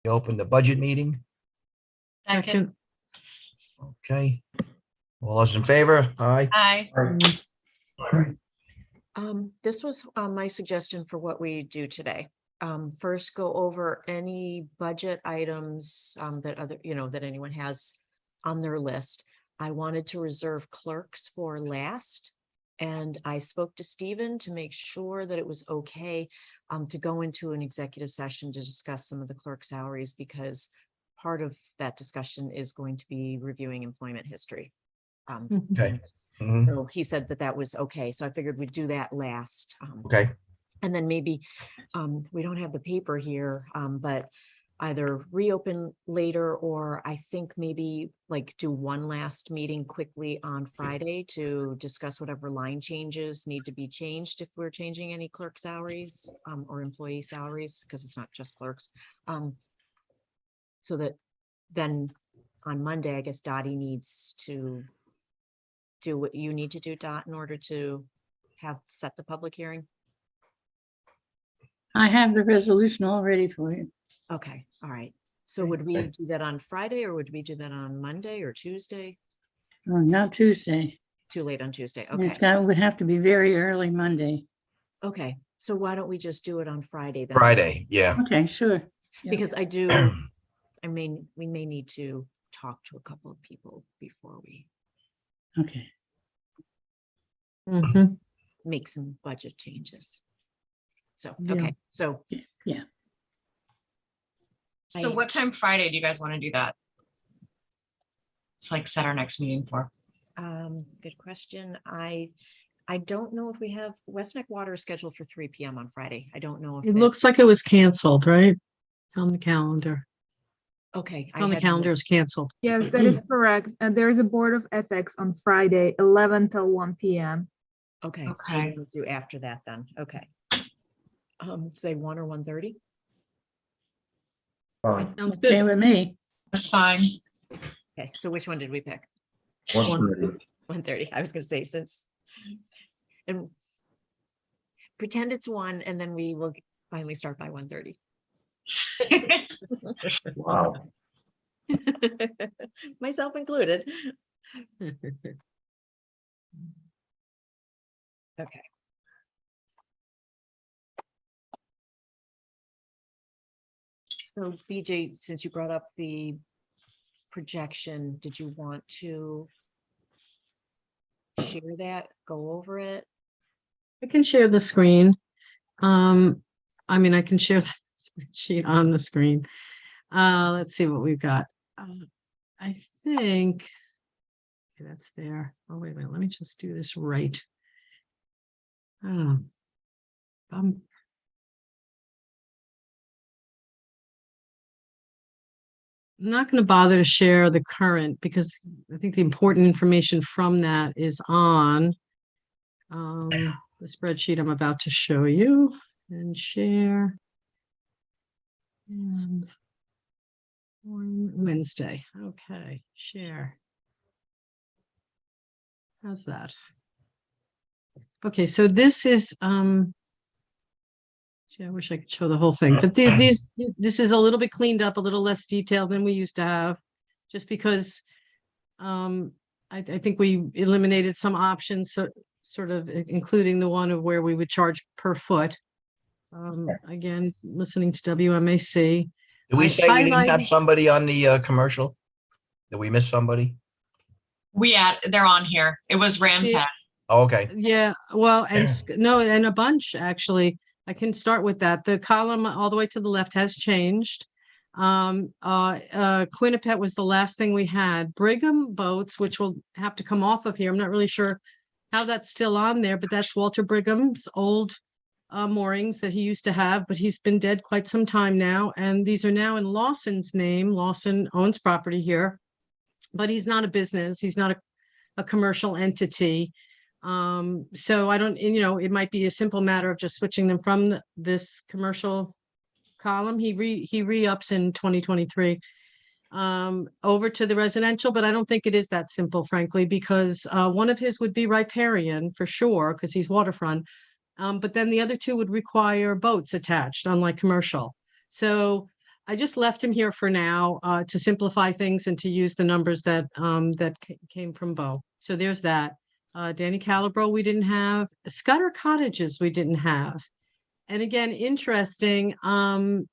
We open the budget meeting. Second. Okay. All those in favor? Aye. Aye. All right. This was my suggestion for what we do today. First, go over any budget items that that anyone has on their list. I wanted to reserve clerks for last. And I spoke to Stephen to make sure that it was okay to go into an executive session to discuss some of the clerk salaries, because part of that discussion is going to be reviewing employment history. Okay. Mhm. So he said that that was okay. So I figured we'd do that last. Okay. And then maybe, we don't have the paper here, but either reopen later, or I think maybe like do one last meeting quickly on Friday to discuss whatever line changes need to be changed if we're changing any clerk salaries, or employee salaries, because it's not just clerks. So that then on Monday, I guess Dottie needs to do what you need to do, Dot, in order to set the public hearing. I have the resolution all ready for you. Okay, all right. So would we do that on Friday, or would we do that on Monday or Tuesday? Oh, not Tuesday. Too late on Tuesday. Would have to be very early Monday. Okay. So why don't we just do it on Friday then? Friday, yeah. Okay, sure. Yeah. Because we may need to talk to a couple of people before we Okay. make some budget changes. So, Yeah. okay, so Yeah. So what time Friday do you guys want to do that? It's like set our next meeting for. good question. I don't know if we have West Neck Water is scheduled for 3 p.m. on Friday. I don't know if It that- looks like it was canceled, right? It's on the calendar. okay. It's on the calendar, it's canceled. Yes, that is correct. And there is a Board of Ethics on Friday, 11 till 1 p.m. Okay, so Okay. we'll do after that then. Okay. Say 1 or 1:30. Fine. Sounds Okay good. with me. That's fine. Okay, so which one did we pick? 1:30. 1:30. I was gonna say and pretend it's 1, and then we will finally start by 1:30. Wow. Myself included. Okay. So BJ, since you brought up the projection, did you want to share that, go over it? I can share the screen. I mean, I can share the spreadsheet on the screen. Let's see what we've got. I think okay, that's there. Oh, wait a minute. Let me just do this right. I'm not going to bother to share the current because I think the important information from that is on the spreadsheet I'm about to show you and share. And on Wednesday. Okay, share. How's that? Okay, so this is gee, I wish I could show the whole thing, but this is a little bit cleaned up, a little less detailed than we used to have, just because I think we eliminated some options, so sort of including the one of where we would charge per foot. Again, listening to WMAC. Did we I say we didn't have highlighted- somebody on the commercial? Did we miss somebody? They're on here. It was Ram's See- Head. Oh, okay. Yeah, well, and no, and a bunch, actually. I can start with that. The column all the way to the left has changed. Quinnipiac was the last thing we had. Brigham Boats, which will have to come off of here. I'm not really sure how that's still on there, but that's Walter Brigham's old moorings that he used to have, but he's been dead quite some time now. And these are now in Lawson's name. Lawson owns property here, but he's not a business. He's not a commercial entity. So I don't, it might be a simple matter of just switching them from this commercial column. He re-ups in 2023 over to the residential, but I don't think it is that simple, frankly, because one of his would be riparian for sure, because he's waterfront. But then the other two would require boats attached, unlike commercial. So I just left him here for now, to simplify things and to use the numbers that, came from Bo. So there's that. Danny Calabro, we didn't have. Scudder Cottages, we didn't have. And again, interesting, I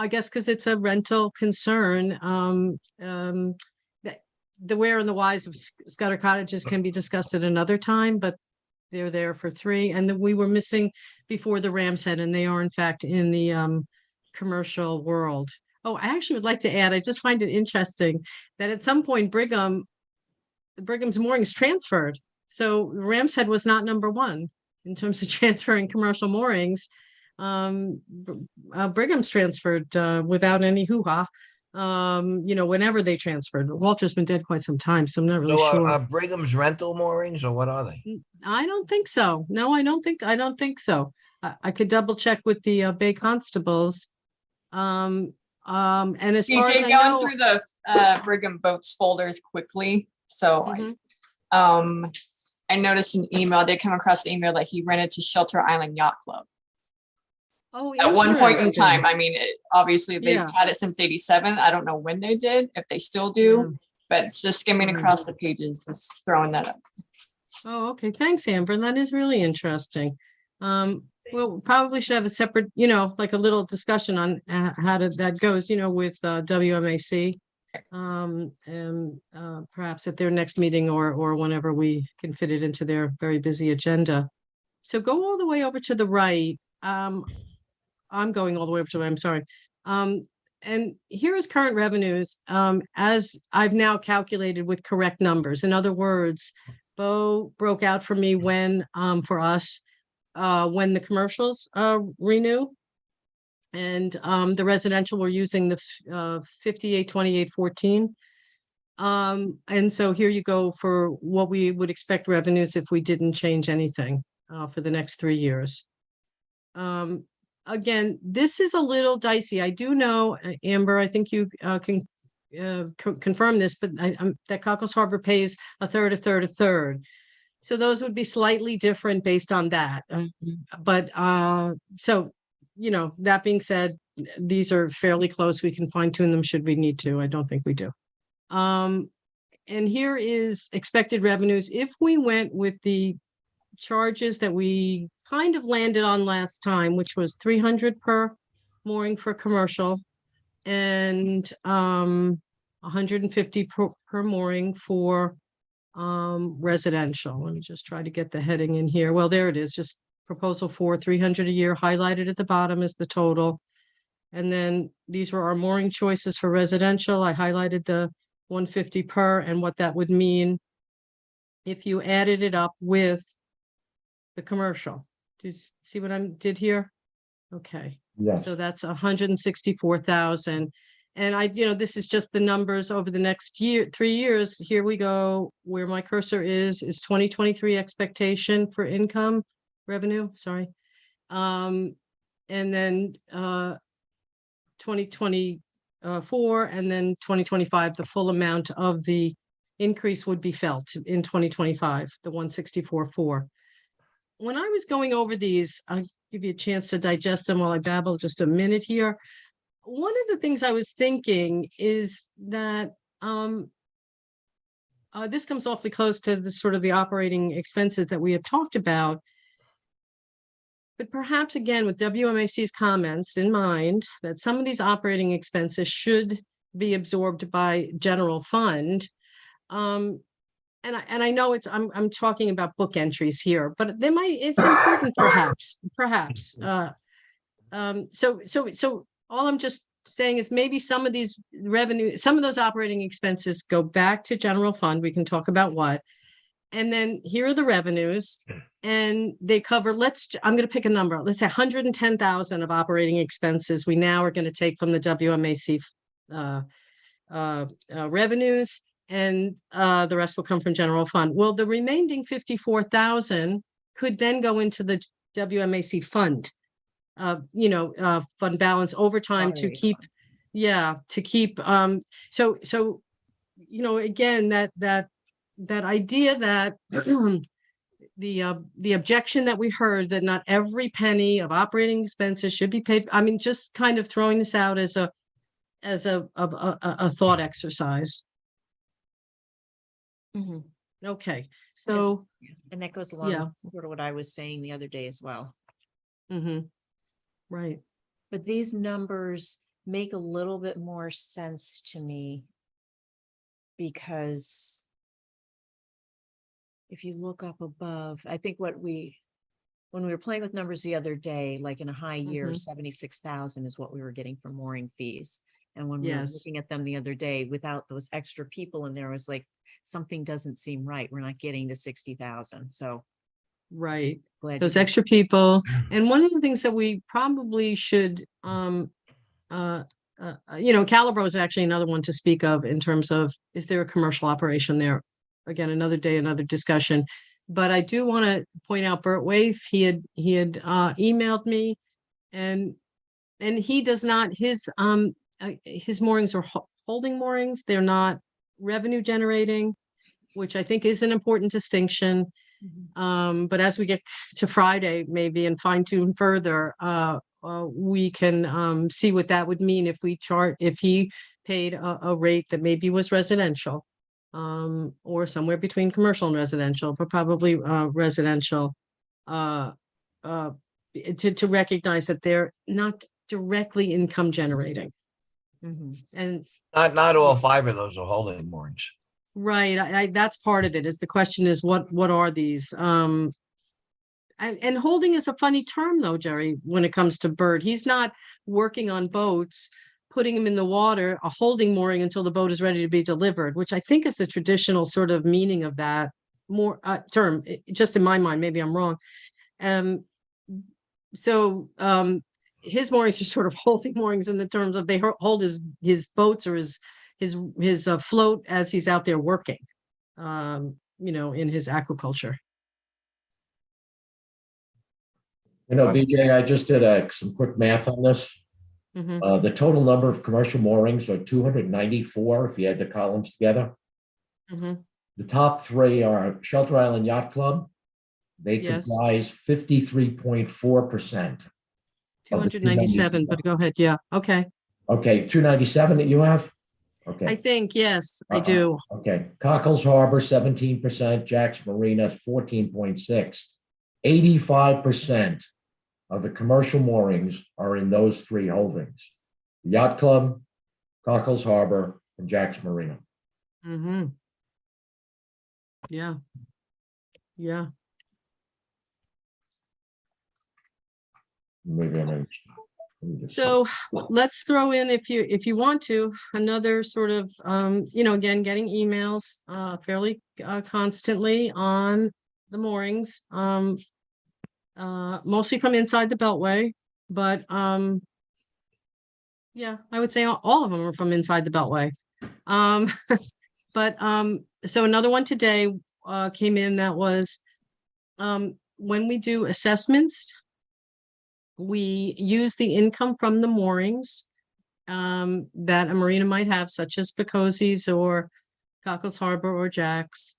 guess because it's a rental concern, that the where and the whys of Scudder Cottages can be discussed at another time, but they're there for 3. And then we were missing before the Ram's Head, and they are in fact in the commercial world. Oh, I actually would like to add, I just find it interesting that at some point Brigham's moorings transferred. So Ram's Head was not number 1 in terms of transferring commercial moorings. Brigham's transferred without any hoo-ha. Whenever they transferred. Walter's been dead quite some time, so I'm not really So sure. are Brigham's rental moorings or what are they? I don't think so. No, I don't think so. I could double check with the Bay Constables. And as far as DJ, I going know, through the Brigham Boats folders quickly. So Mhm. I noticed an email. I did come across the email that he rented to Shelter Island Yacht Club oh, at one point in interesting. time. I mean, obviously they've Yeah. had it since '87. I don't know when they did, if they still do, but it's just skimming Mhm. across the pages, just throwing that up. Oh, okay. Thanks, Amber. That is really interesting. Well, probably should have a separate, like a little discussion on how that goes, with WMAC. And perhaps at their next meeting or whenever we can fit it into their very busy agenda. So go all the way over to the right. I'm going all the way over to the right, I'm sorry. And here is current revenues, as I've now calculated with correct numbers. In other words, Bo broke out for me when, for us, when the commercials renew. And the residential, we're using the 582814. And so here you go for what we would expect revenues if we didn't change anything for the next 3 years. Again, this is a little dicey. I do know, Amber, I think you can confirm this, but that Cockles Harbor pays a third. So those would be slightly different based on that. But so, that being said, these are fairly close. We can fine tune them should we need to. I don't think we do. And here is expected revenues. If we went with the charges that we kind of landed on last time, which was 300 per mooring for commercial and 150 per mooring for residential. Let me just try to get the heading in here. Well, there it is. Just proposal for 300 a year highlighted at the bottom is the total. And then these were our mooring choices for residential. I highlighted the 150 per and what that would mean if you added it up with the commercial. Do you see what I did here? Okay. Yes. So that's 164,000. And this is just the numbers over the next 3 years. Here we go. Where my cursor is 2023 expectation for income revenue. Sorry. And then 2024 and then 2025, the full amount of the increase would be felt in 2025, the 164.4. When I was going over these, I'll give you a chance to digest them while I babble just a minute here. One of the things I was thinking is that this comes awfully close to the sort of the operating expenses that we have talked about. But perhaps again, with WMAC's comments in mind, that some of these operating expenses should be absorbed by general fund. And I know I'm talking about book entries here, but it's important perhaps. So all I'm just saying is maybe some of these revenue, some of those operating expenses go back to general fund. We can talk about what. And then here are the revenues and they cover, I'm going to pick a number. Let's say 110,000 of operating expenses. We now are going to take from the WMAC revenues and the rest will come from general fund. Well, the remaining 54,000 could then go into the WMAC fund. Fund balance over time to keep, so again, that idea that the objection that we heard that not every penny of operating expenses should be paid. I mean, just kind of throwing this out as as a thought exercise. Mhm. Okay, so, And that goes Yeah. along with sort of what I was saying the other day as well. right, But these numbers make a little bit more sense to me. Because if you look up above, I think when we were playing with numbers the other day, like in a high year, Mhm. 76,000 is what we were getting for mooring fees. And when we were Yes. looking at them the other day, without those extra people in there, I was like, something doesn't seem right. We're not getting to 60,000. So right. glad. Those you- extra people. And one of the things that we probably should, Calibro is actually another one to speak of in terms of, is there a commercial operation there? Again, another day, another discussion. But I do want to point out Bert Waif, he had emailed me and he does not, his moorings are holding moorings. They're not revenue generating, which I think is an important distinction. But as we get to Friday, maybe and fine tune further, we can see what that would mean if if he paid a rate that maybe was residential, or somewhere between commercial and residential, but probably residential, to recognize that they're not directly income generating. Mhm. And Not all 5 of those are holding moorings. right, that's part of it. Is the question is what are these? And holding is a funny term though, Jerry, when it comes to Bird. He's not working on boats, putting them in the water, a holding mooring until the boat is ready to be delivered, which I think is the traditional sort of meaning of that more term, just in my mind, maybe I'm wrong. So his moorings are sort of holding moorings in the terms of they hold his boats or his float as he's out there working, in his aquaculture. BJ, I just did some quick math on this. Mhm. The total number of commercial moorings are 294 if you add the columns together. Mhm. The top 3 are Shelter Island Yacht Club. They Yes. comprise 53.4%. 297, but go ahead. Yeah. Okay. Okay, 297 that you have? I Okay, think, yes, I do. okay. Cockles Harbor, 17%, Jack's Marina, 14.6. 85% of the commercial moorings are in those 3 holdings: Yacht Club, Cockles Harbor, and Jack's Marina. Mm-hmm. Yeah. Yeah. Maybe I may. So let's throw in, if you want to, another sort of, again, getting emails fairly constantly on the moorings, mostly from inside the Beltway, but yeah, I would say all of them are from inside the Beltway. But so another one today came in that was when we do assessments, we use the income from the moorings that a marina might have, such as Picosi's or Cockles Harbor or Jack's,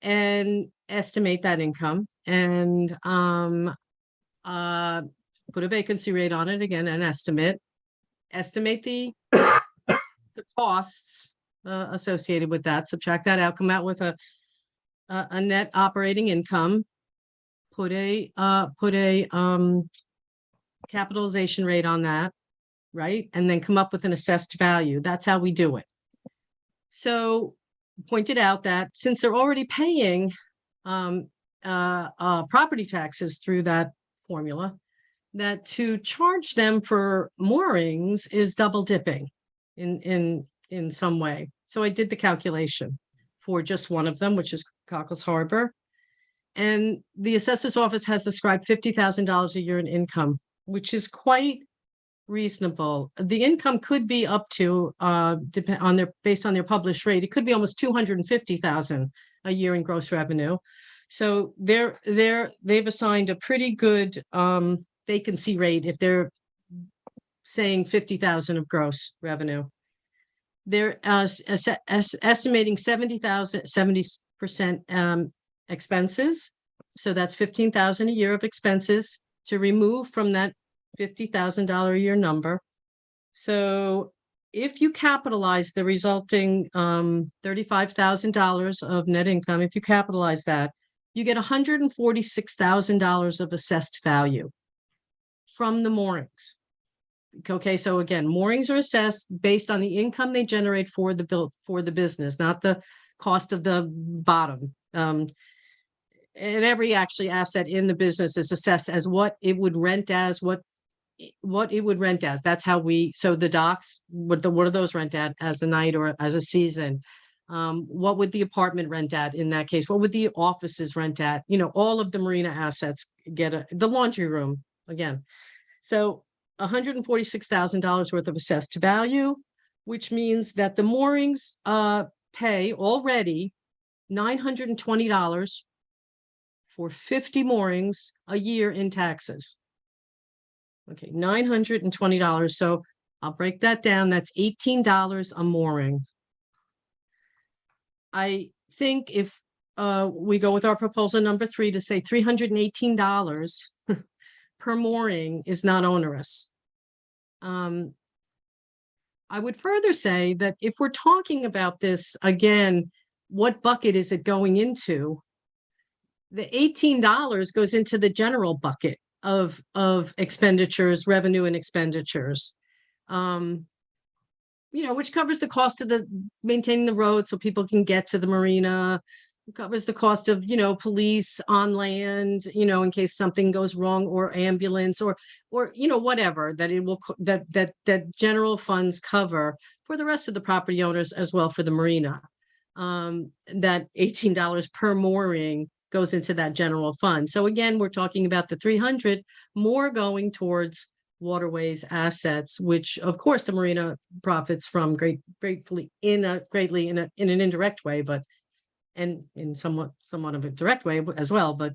and estimate that income and put a vacancy rate on it, again, an estimate the costs associated with that, subtract that out, come out with a net operating income, put a capitalization rate on that, right? And then come up with an assessed value. That's how we do it. So pointed out that since they're already paying property taxes through that formula, that to charge them for moorings is double dipping in some way. So I did the calculation for just one of them, which is Cockles Harbor. And the assessor's office has described $50,000 a year in income, which is quite reasonable. The income could be up to based on their published rate, it could be almost 250,000 a year in gross revenue. So they've assigned a pretty good vacancy rate if they're saying 50,000 of gross revenue. They're estimating 70% expenses. So that's 15,000 a year of expenses to remove from that $50,000 a year number. So if you capitalize the resulting $35,000 of net income, if you capitalize that, you get $146,000 of assessed value from the moorings. Okay, so again, moorings are assessed based on the income they generate for the business, not the cost of the bottom. And every actually asset in the business is assessed as what it would rent as, what it would rent as. That's how so the docks, what do those rent at as a night or as a season? What would the apartment rent at in that case? What would the offices rent at? You know, all of the marina assets get the laundry room again. So $146,000 worth of assessed value, which means that the moorings pay already $920 for 50 moorings a year in taxes. Okay, $920. So I'll break that down. That's $18 a mooring. I think if we go with our proposal number 3 to say $318 per mooring is not onerous. I would further say that if we're talking about this again, what bucket is it going into? The $18 goes into the general bucket of expenditures, revenue and expenditures. You know, which covers the cost of maintaining the road so people can get to the marina. It covers the cost of, you know, police on land, you know, in case something goes wrong, or ambulance, or, you know, whatever that it will, that general funds cover for the rest of the property owners as well for the marina. That $18 per mooring goes into that general fund. So again, we're talking about the 300 more going towards waterways assets, which of course the marina profits from greatly in an indirect way, but and in somewhat of a direct way as well. But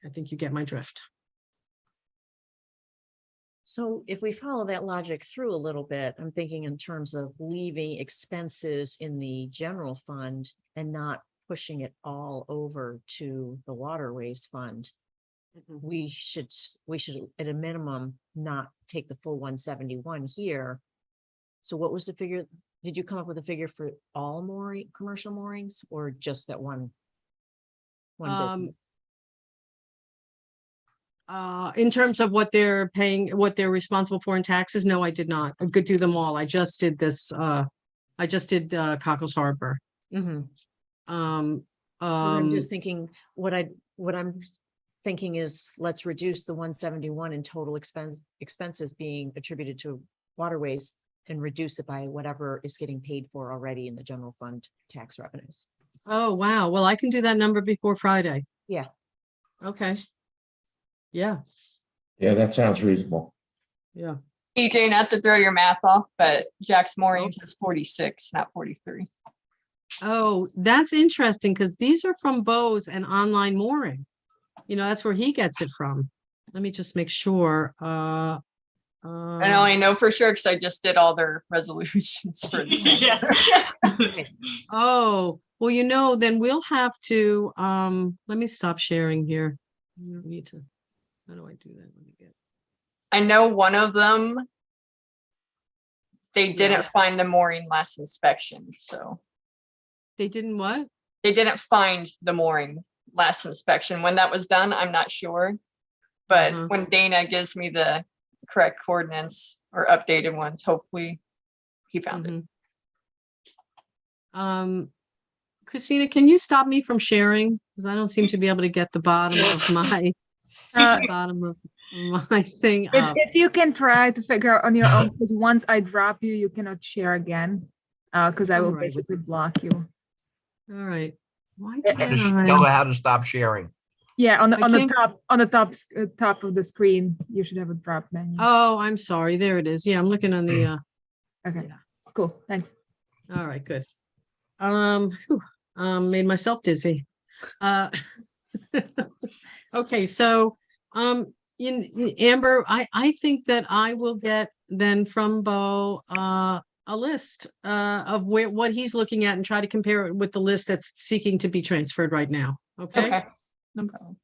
I think you get my drift. So if we follow that logic through a little bit, I'm thinking in terms of leaving expenses in the general fund and not pushing it all over to the waterways fund. We should at a minimum not take the full 171 here. So what was the figure? Did you come up with a figure for all commercial moorings, or just that one business? In terms of what they're paying, what they're responsible for in taxes? No, I did not. I could do them all. I just did this. I just did Cockles Harbor. I'm just thinking what I'm thinking is let's reduce the 171 in total expenses being attributed to waterways and reduce it by whatever is getting paid for already in the general fund tax revenues. Oh, wow. Well, I can do that number before Friday. Yeah. Okay. Yeah. Yeah, that sounds reasonable. Yeah. EJ, not to throw your math off, but Jack's Moorings is 46, not 43. Oh, that's interesting because these are from Bose and Online Mooring. You know, that's where he gets it from. Let me just make sure. I only know for sure because I just did all their resolutions for the Yeah. Oh, well, you know, then we'll have to, let me stop sharing here. I need to, how do I do that? Let me get. I know one of them, they didn't find the mooring last inspection, so. They didn't what? They didn't find the mooring last inspection. When that was done, I'm not sure. But when Dana gives me the correct coordinates or updated ones, hopefully he found it. Christina, can you stop me from sharing? Because I don't seem to be able to get the bottom of my bottom of my thing up. If you can try to figure out on your own, because once I drop you, you cannot share again. Because I will Alright. basically block you. All right. Why Tell can't her I? how to stop sharing. Yeah, on the I can't- top of the screen, you should have a drop menu. Oh, I'm sorry. There it is. Yeah, I'm looking on the, Okay, cool, thanks. all right, good. Made myself dizzy. Okay, so, Amber, I think that I will get then from Bo, a list, of what he's looking at and try to compare it with the list that's seeking to be transferred right now. Okay? Okay, no problem.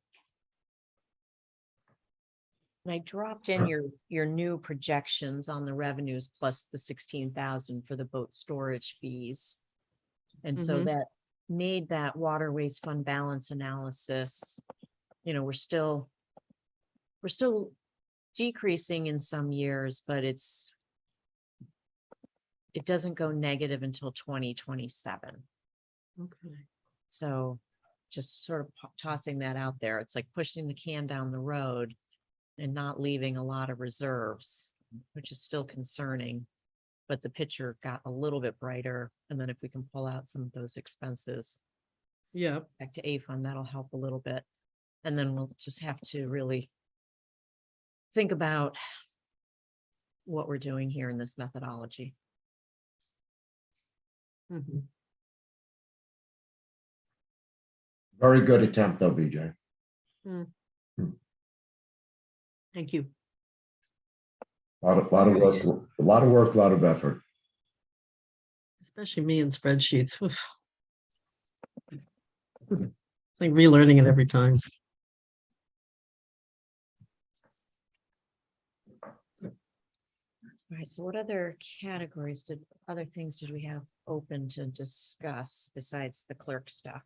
And I dropped in your new projections on the revenues plus the 16,000 for the boat storage fees. And so Mhm. that made that waterways fund balance analysis, you know, we're still decreasing in some years, but it doesn't go negative until 2027. Okay. So just sort of tossing that out there. It's like pushing the can down the road and not leaving a lot of reserves, which is still concerning. But the picture got a little bit brighter. And then if we can pull out some of those expenses Yeah, back to A fund, that'll help a little bit. And then we'll just have to really think about what we're doing here in this methodology. mhm. Very good attempt though, BJ. Thank you. Lot of work, a lot of lot of effort. Especially me in spreadsheets. Oof. It's like relearning it every time. All right, so what other categories other things did we have open to discuss besides the clerk stuff?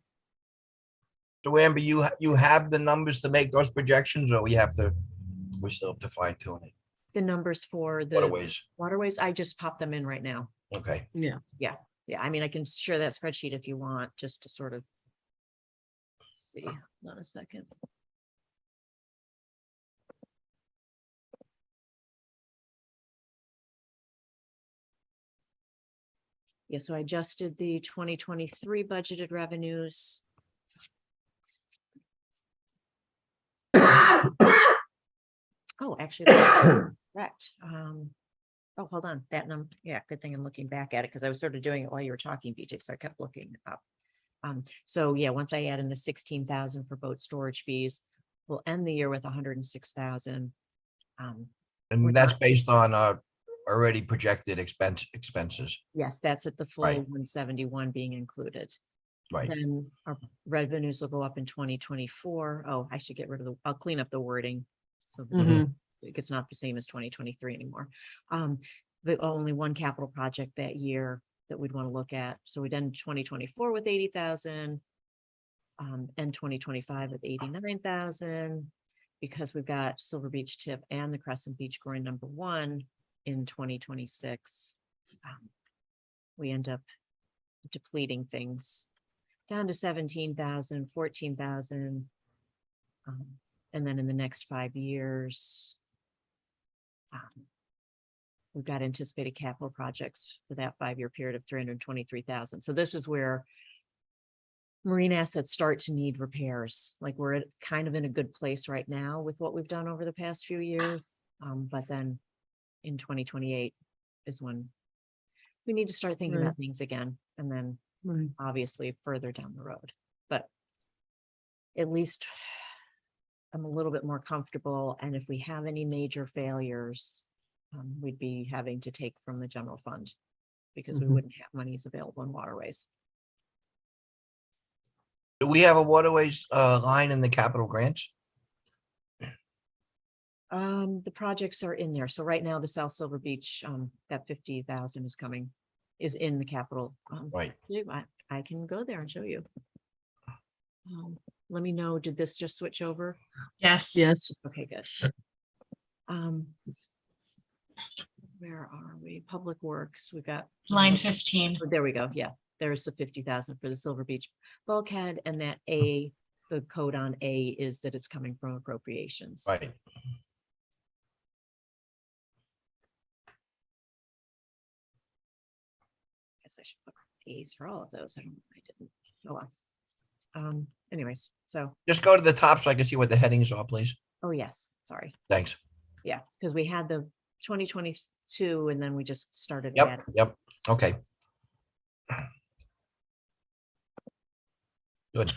So Amber, you have the numbers to make those projections, or we still have to fine tune it? The numbers for the Waterways, waterways, I just popped them in right now. okay. Yeah. Yeah, I mean, I can share that spreadsheet if you want, just to sort of see, hold on a second. Yeah, so I adjusted the 2023 budgeted revenues. Oh, actually, that's correct. Oh, hold on, that number, yeah, good thing I'm looking back at it, because I was sort of doing it while you were talking, BJ, so I kept looking it up. So yeah, once I add in the 16,000 for boat storage fees, we'll end the year with 106,000. We're And that's not- based on already projected expenses, Yes, that's at the full Right. 171 being included. right? Then our revenues will go up in 2024. Oh, I should get rid of I'll clean up the wording. So that Mhm. it's not the same as 2023 anymore. The only one capital project that year that we'd want to look at. So we'd end 2024 with 80,000. And 2025 with 89,000. Because we've got Silver Beach Tip and the Crescent Beach Groin #1 in 2026. We end up depleting things down to 17,000, 14,000. And then in the next 5 years, we've got anticipated capital projects for that 5-year period of 323,000. So this is where marine assets start to need repairs. Like we're kind of in a good place right now with what we've done over the past few years. But then in 2028 is when we need to start thinking Right. about things again. And then Right. obviously further down the road. But at least I'm a little bit more comfortable. And if we have any major failures, we'd be having to take from the general fund because we Mhm. wouldn't have monies available in waterways. Do we have a waterways line in the capital grants? The projects are in there. So right now, the South Silver Beach, that 50,000 is in the capital. Right. I can go there and show you. Let me know, did this just switch over? Yes. Yes. Okay, good. Where are we? Public Works, we got. Line 15. Oh, there we go. Yeah, there's the 50,000 for the Silver Beach bulkhead, and that A, the code on A is that it's coming from appropriations. Right. Guess I should put A's for all of those. I didn't. Oh, well. Anyways, so, Just go to the top so I can see what the headings are, please. oh, yes, sorry. Thanks. Yeah, because we had the 2022 and then we just started. Yep, adding. yep, okay. Good.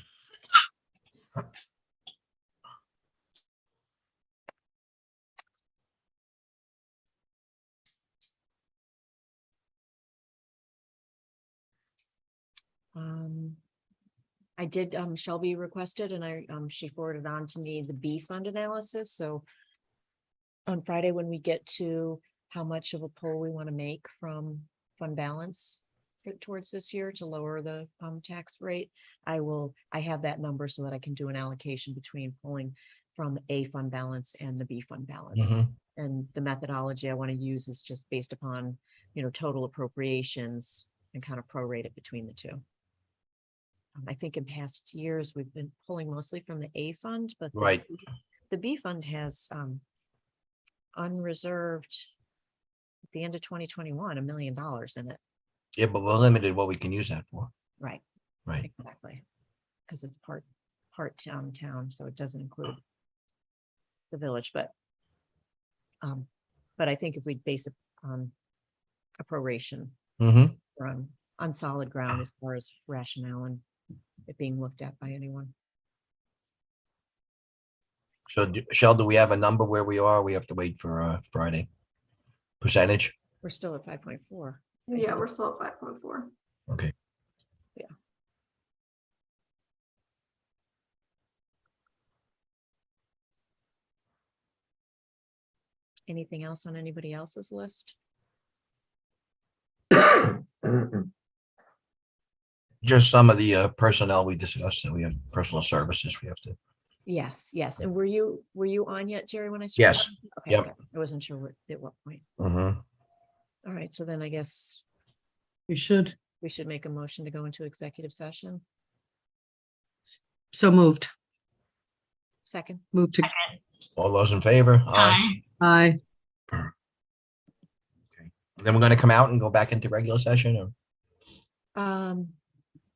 I did, Shelby requested and she forwarded on to me the B fund analysis, so on Friday, when we get to how much of a pull we want to make from fund balance towards this year to lower the tax rate, I have that number so that I can do an allocation between pulling from A fund balance and the B fund balance. Mhm. And the methodology I want to use is just based upon, total appropriations and kind of prorate it between the two. I think in past years, we've been pulling mostly from the A fund, but Right. the B fund has unreserved at the end of 2021, $1 million in it. Yeah, but we're limited what we can use that for. Right. Right. Exactly. Because it's part town, so it doesn't include the village, but I think if we base it on a proration, Mm-hmm. we're on solid ground as far as rationale and it being looked at by anyone. So Shel, do we have a number where we are? We have to wait for Friday. Percentage? We're still at 5.4. Yeah, we're still at 5.4. Okay. Anything else on anybody else's list? Just some of the personnel we discussed, that we have personal services we have to. Yes. And were you on yet, Jerry, when I? started? Yes. Okay, Yep. okay. I wasn't sure at what point. Mhm. All right, so then I guess We should. we should make a motion to go into executive session. So moved. Second, Move to, All those in favor? Aye. aye. Then we're gonna come out and go back into regular session or?